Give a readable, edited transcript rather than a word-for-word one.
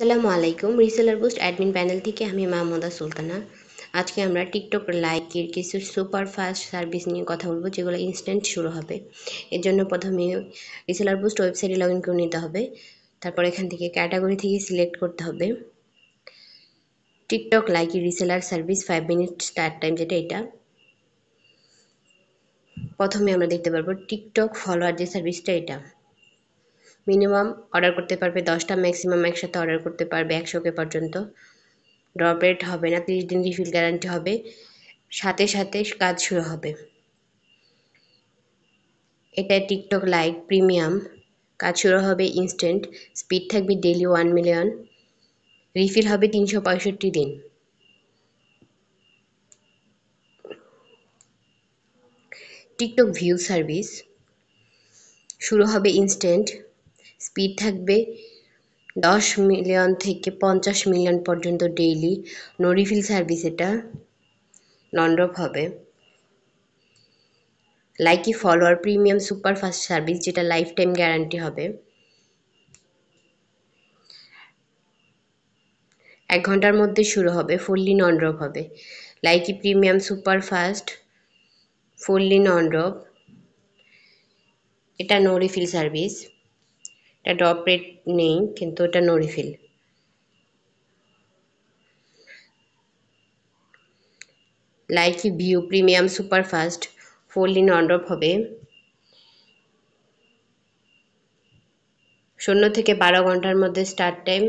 আসসালামু আলাইকুম। Reseller boost admin panel থেকে আমি মাহমুদা সুলতানা। আজকে আমরা টিকটক লাইকের কিছু সুপার ফাস্ট সার্ভিস নিয়ে কথা বলবো, যেগুলো ইনস্ট্যান্ট শুরু হবে। এর জন্য প্রথমে রিসেলার বুস্ট ওয়েবসাইটে লগ ইন করে নিতে হবে। তারপর এখান থেকে ক্যাটাগরি থেকে সিলেক্ট করতে হবে টিকটক লাইকের reseller service 5 minute start time, যেটা এটা। প্রথমে আমরা দেখতে পারবো টিকটক ফলোয়ার যে সার্ভিসটা, এটা মিনিমাম অর্ডার করতে পারবে 10টা, ম্যাক্সিমাম একসাথে অর্ডার করতে পারবে 100K পর্যন্ত। ড্রপ রেট হবে না, 30 দিন রিফিল গ্যারান্টি হবে, সাথে সাথে কাজ শুরু হবে। এটা টিকটক লাইট প্রিমিয়াম, কাজ শুরু হবে ইনস্ট্যান্ট, স্পিড থাকবে ডেইলি 1 মিলিয়ন, রিফিল হবে 365 দিন। টিকটক ভিউ সার্ভিস শুরু হবে ইনস্ট্যান্ট, স্পিড থাকবে 10 মিলিয়ন থেকে 50 মিলিয়ন পর্যন্ত ডেইলি, নো রিফিল সার্ভিস, এটা নন ড্রপ হবে। Likee follower premium super fast service, যেটা লাইফ টাইম গ্যারান্টি হবে। 1 ঘন্টার মধ্যে শুরু হবে, ফুললি নন ড্রপ হবে। Likee premium super fast fully non drop, এটা নো রিফিল সার্ভিস, এটা ড্রপ রেট নেই কিন্তু এটা no refill. Likee view premium super fast fully non drop হবে, 0 থেকে 12 ঘন্টার মধ্যে স্টার্ট টাইম,